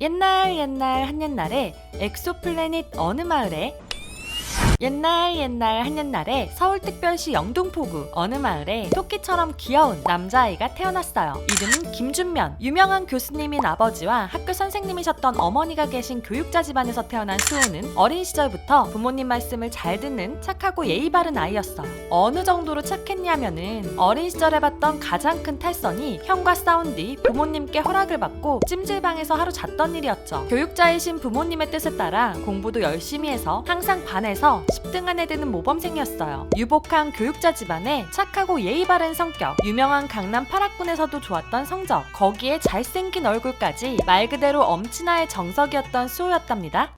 옛날 한옛날에 엑소플래닛 어느 마을에 옛날 한옛날에 서울특별시 영등포구 어느 마을에 토끼처럼 귀여운 남자아이가 태어났어요. 이름은 김준면. 유명한 교수님인 아버지와 학교 선생님이셨던 어머니가 계신 교육자 집안에서 태어난 수호는 어린 시절부터 부모님 말씀을 잘 듣는 착하고 예의 바른 아이였어요. 어느 정도로 착했냐면은 어린 시절에 봤던 가장 큰 탈선이 형과 싸운 뒤 부모님께 허락을 받고 찜질방에서 하루 잤던 일이었죠. 교육자이신 부모님의 뜻에 따라 공부도 열심히 해서 항상 반에서 10등 안에 드는 모범생이었어요. 유복한 교육자 집안에 착하고 예의 바른 성격, 유명한 강남 8학군에서도 좋았던 성적, 거기에 잘생긴 얼굴까지 말 그대로 엄친아의 정석이었던 수호였답니다.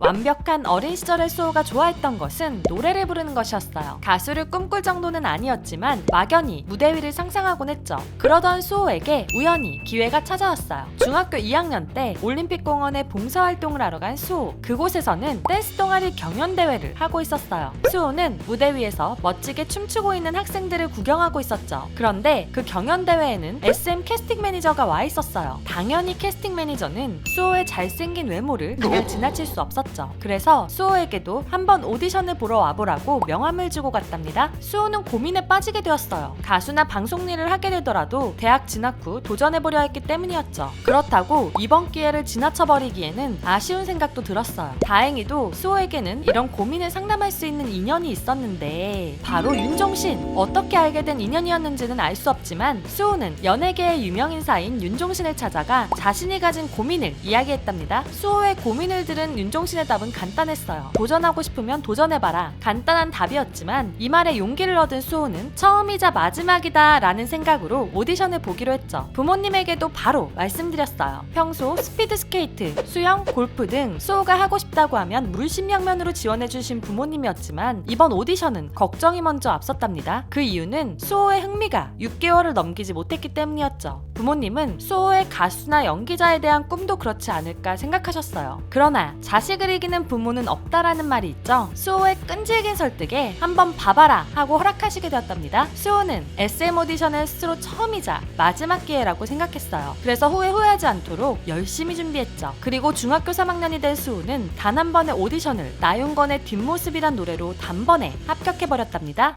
완벽한 어린 시절의 수호가 좋아했던 것은 노래를 부르는 것이었어요. 가수를 꿈꿀 정도는 아니었지만 막연히 무대 위를 상상하곤 했죠. 그러던 수호에게 우연히 기회가 찾아왔어요. 중학교 2학년 때 올림픽공원에 봉사활동을 하러 간 수호. 그곳에서는 댄스 동아리 경연대회를 하고 있었어요. 수호는 무대 위에서 멋지게 춤추고 있는 학생들을 구경하고 있었죠. 그런데 그 경연대회에는 SM 캐스팅 매니저가 와 있었어요. 당연히 캐스팅 매니저는 수호의 잘생긴 외모를 그냥 지나칠 수 없었죠. 그래서 수호에게도 한번 오디션을 보러 와보라고 명함을 주고 갔답니다. 수호는 고민에 빠지게 되었어요. 가수나 방송 일을 하게 되더라도 대학 진학 후 도전해보려 했기 때문이었죠. 그렇다고 이번 기회를 지나쳐버리기에는 아쉬운 생각도 들었어요. 다행히도 수호에게는 이런 고민을 상담할 수 있는 인연이 있었는데 바로 윤종신. 어떻게 알게 된 인연이었는지는 알 수 없지만 수호는 연예계의 유명인사인 윤종신을 찾아가 자신이 가진 고민을 이야기했답니다. 수호의 고민을 들은 윤종신의 답은 간단했어요. 도전하고 싶으면 도전해봐라. 간단한 답이었지만 이 말에 용기를 얻은 수호는 처음이자 마지막이다 라는 생각으로 오디션을 보기로 했죠. 부모님에게도 바로 말씀드렸어요. 평소 스피드스케이트, 수영, 골프 등 수호가 하고 싶다고 하면 물심양면으로 지원해주신 부모님이었지만 이번 오디션은 걱정이 먼저 앞섰답니다. 그 이유는 수호의 흥미가 6개월을 넘기지 못했기 때문이었죠. 부모님은 수호의 가수나 연기자에 대한 꿈도 그렇지 않을까 생각하셨어요. 그러나 자식을 이기는 부모는 없다라는 말이 있죠. 수호의 끈질긴 설득에 한번 봐봐라 하고 허락하시게 되었답니다. 수호는 SM 오디션을 스스로 처음이자 마지막 기회라고 생각했어요. 그래서 후에 후회하지 않도록 열심히 준비했죠. 그리고 중학교 3학년이 된 수호는 단 한 번의 오디션을 나윤건의 뒷모습이란 노래로 단번에 합격해버렸답니다.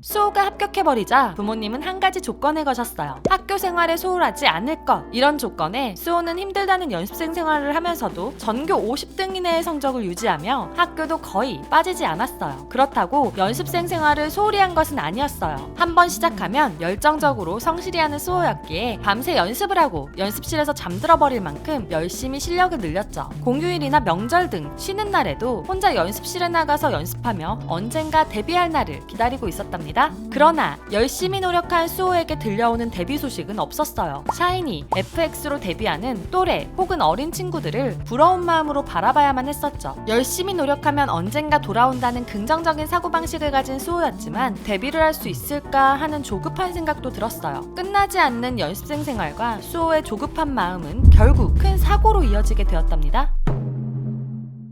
수호가 합격해버리자 부모님은 한 가지 조건을 거셨어요. 학교 생활에 소홀하지 않을 것. 이런 조건에 수호는 힘들다는 연습생 생활을 하면서도 전교 50등 이내의 성적을 유지하며 학교도 거의 빠지지 않았어요. 그렇다고 연습생 생활을 소홀히 한 것은 아니었어요. 한번 시작하면 열정적으로 성실히 하는 수호였기에 밤새 연습을 하고 연습실에서 잠들어버릴 만큼 열심히 실력을 늘렸죠. 공휴일이나 명절 등 쉬는 날에도 혼자 연습실에 나가서 연습하며 언젠가 데뷔할 날을 기다리고 있었답니다. 그러나 열심히 노력한 수호에게 들려오는 데뷔 소식은 없었어요. 샤이니, FX로 데뷔하는 또래 혹은 어린 친구들을 부러운 마음으로 바라봐야만 했었죠. 열심히 노력하면 언젠가 돌아온다는 긍정적인 사고방식을 가진 수호였지만 데뷔를 할 수 있을까 하는 조급한 생각도 들었어요. 끝나지 않는 연습생 생활과 수호의 조급한 마음은 결국 큰 사고로 이어지게 되었답니다.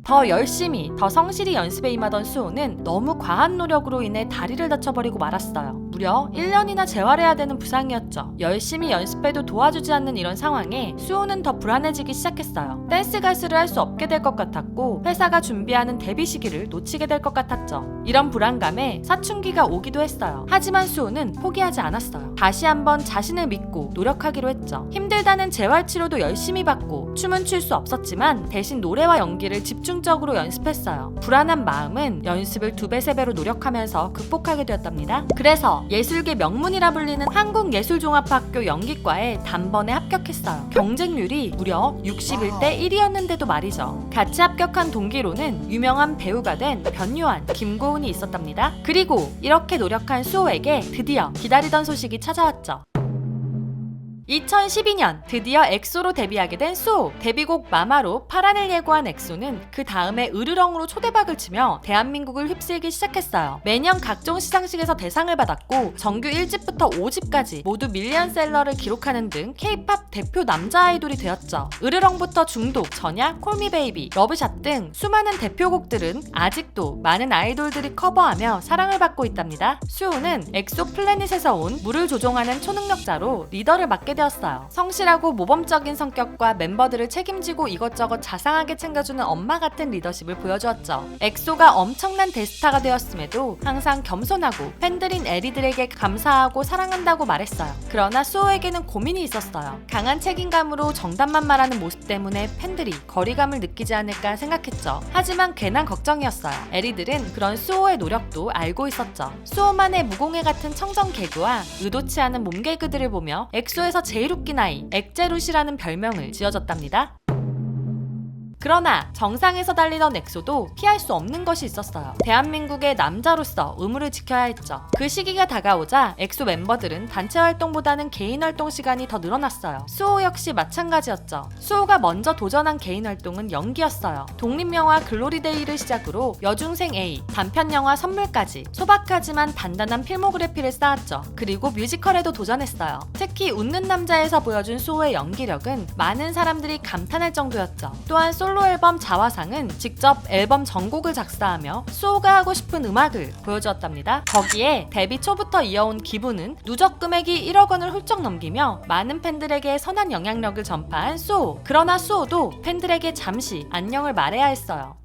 더 열심히, 더 성실히 연습에 임하던 수호는 너무 과한 노력으로 인해 다리를 다쳐버리고 말았어요. 무려 1년이나 재활해야 되는 부상이었죠. 열심히 연습해도 도와주지 않는 이런 상황에 수호는 더 불안해지기 시작했어요. 댄스 가수를 할 수 없게 될 것 같았고 회사가 준비하는 데뷔 시기를 놓치게 될 것 같았죠. 이런 불안감에 사춘기가 오기도 했어요. 하지만 수호는 포기하지 않았어요. 다시 한번 자신을 믿고 노력하기로 했죠. 힘들다는 재활치료도 열심히 받고 춤은 출 수 없었지만 대신 노래와 연기를 집중적으로 연습했어요. 불안한 마음은 연습을 2배, 3배로 노력하면서 극복하게 되었답니다. 그래서 예술계 명문이라 불리는 한국예술종합학교 연기과에 단번에 합격했어요. 경쟁률이 무려 61대 1이었는데도 말이죠. 같이 합격한 동기로는 유명한 배우가 된 변요한, 김고은이 있었답니다. 그리고 이렇게 노력한 수호에게 드디어 기다리던 소식이 찾아왔죠. 2012년 드디어 엑소로 데뷔하게 된 수호. 데뷔곡 마마로 파란을 예고한 엑소는 그 다음에 으르렁으로 초대박을 치며 대한민국을 휩쓸기 시작했어요. 매년 각종 시상식에서 대상을 받았고 정규 1집부터 5집까지 모두 밀리언셀러를 기록하는 등 K-팝 대표 남자 아이돌이 되었죠. 으르렁부터 중독, 전야, 콜미베이비, 러브샷 등 수많은 대표곡들은 아직도 많은 아이돌들이 커버하며 사랑을 받고 있답니다. 수호는 엑소 플래닛에서 온 물을 조종하는 초능력자로 리더를 맡게 얻게 되었어요. 성실하고 모범적인 성격과 멤버들을 책임지고 이것저것 자상하게 챙겨주는 엄마 같은 리더십을 보여주었죠. 엑소가 엄청난 대스타가 되었음에도 항상 겸손하고 팬들인 에리들에게 감사하고 사랑한다고 말했어요. 그러나 수호에게는 고민이 있었어요. 강한 책임감으로 정답만 말하는 모습 때문에 팬들이 거리감을 느끼지 않을까 생각했죠. 하지만 괜한 걱정이었어요. 에리들은 그런 수호의 노력도 알고 있었죠. 수호만의 무공해 같은 청정 개그와 의도치 않은 몸 개그들을 보며 엑소에서 제일 웃긴 아이 엑제룻이라는 별명을 지어줬답니다. 그러나 정상에서 달리던 엑소도 피할 수 없는 것이 있었어요. 대한민국의 남자로서 의무를 지켜야 했죠. 그 시기가 다가오자 엑소 멤버들은 단체 활동보다는 개인 활동 시간이 더 늘어났어요. 수호 역시 마찬가지였죠. 수호가 먼저 도전한 개인 활동은 연기였어요. 독립영화 글로리데이를 시작으로 여중생 A, 단편영화 선물까지 소박하지만 단단한 필모그래피를 쌓았죠. 그리고 뮤지컬에도 도전했어요. 특히 웃는 남자에서 보여준 수호의 연기력은 많은 사람들이 감탄할 정도였죠. 또한 솔로 앨범 자화상은 직접 앨범 전곡을 작사하며 수호가 하고 싶은 음악을 보여주었답니다. 거기에 데뷔 초부터 이어온 기부는 누적 금액이 1억 원을 훌쩍 넘기며 많은 팬들에게 선한 영향력을 전파한 수호. 그러나 수호도 팬들에게 잠시 안녕을 말해야 했어요.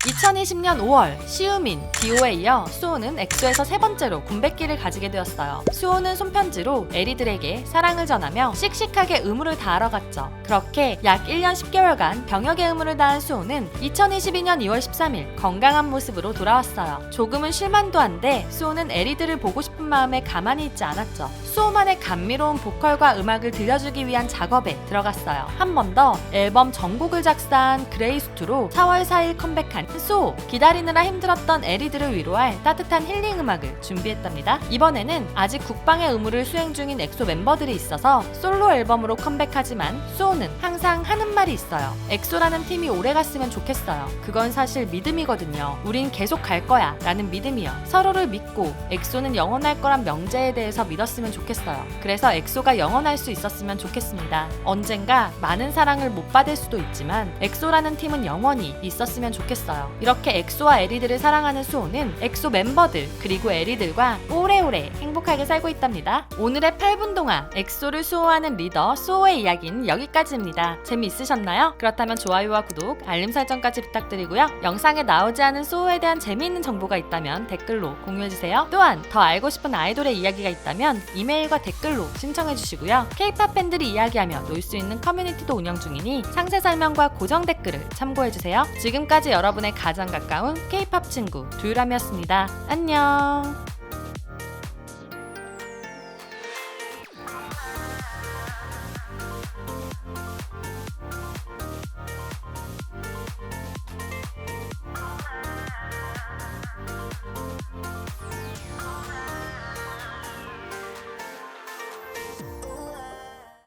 2020년 5월 시우민, 디오에 이어 수호는 엑소에서 세 번째로 군백기를 가지게 되었어요. 수호는 손편지로 에리들에게 사랑을 전하며 씩씩하게 의무를 다하러 갔죠. 그렇게 약 1년 10개월간 병역의 의무를 다한 수호는 2022년 2월 13일 건강한 모습으로 돌아왔어요. 조금은 쉴만도 한데 수호는 에리들을 보고 싶은 마음에 가만히 있지 않았죠. 수호만의 감미로운 보컬과 음악을 들려주기 위한 작업에 들어갔어요. 한 번 더 앨범 전곡을 작사한 그레이스투로 4월 4일 컴백한 수호. 기다리느라 힘들었던 에리들을 위로할 따뜻한 힐링 음악을 준비했답니다. 이번에는 아직 국방의 의무를 수행 중인 엑소 멤버들이 있어서 솔로 앨범으로 컴백하지만 수호는 항상 하는 말이 있어요. 엑소라는 팀이 오래 갔으면 좋겠어요. 그건 사실 믿음이거든요. 우린 계속 갈 거야 라는 믿음이요. 서로를 믿고 엑소는 영원할 거란 명제에 대해서 믿었으면 좋겠어요. 그래서 엑소가 영원할 수 있었으면 좋겠습니다. 언젠가 많은 사랑을 못 받을 수도 있지만 엑소라는 팀은 영원히 있었으면 좋겠어요. 이렇게 엑소와 에리들을 사랑하는 수호는 엑소 멤버들 그리고 에리들과 오래오래 행복하게 살고 있답니다. 오늘의 8분 동안 엑소를 수호하는 리더 수호의 이야기는 여기까지입니다. 재미있으셨나요? 그렇다면 좋아요와 구독, 알림 설정까지 부탁드리고요. 영상에 나오지 않은 수호에 대한 재미있는 정보가 있다면 댓글로 공유해주세요. 또한 더 알고 싶은 아이돌의 이야기가 있다면 이메일과 댓글로 신청해주시고요. K-POP 팬들이 이야기하며 놀 수 있는 커뮤니티도 운영 중이니 상세 설명과 고정 댓글을 참고해주세요. 지금까지 여러분의 가장 가까운 K-POP 친구 두유람이었습니다. 안녕.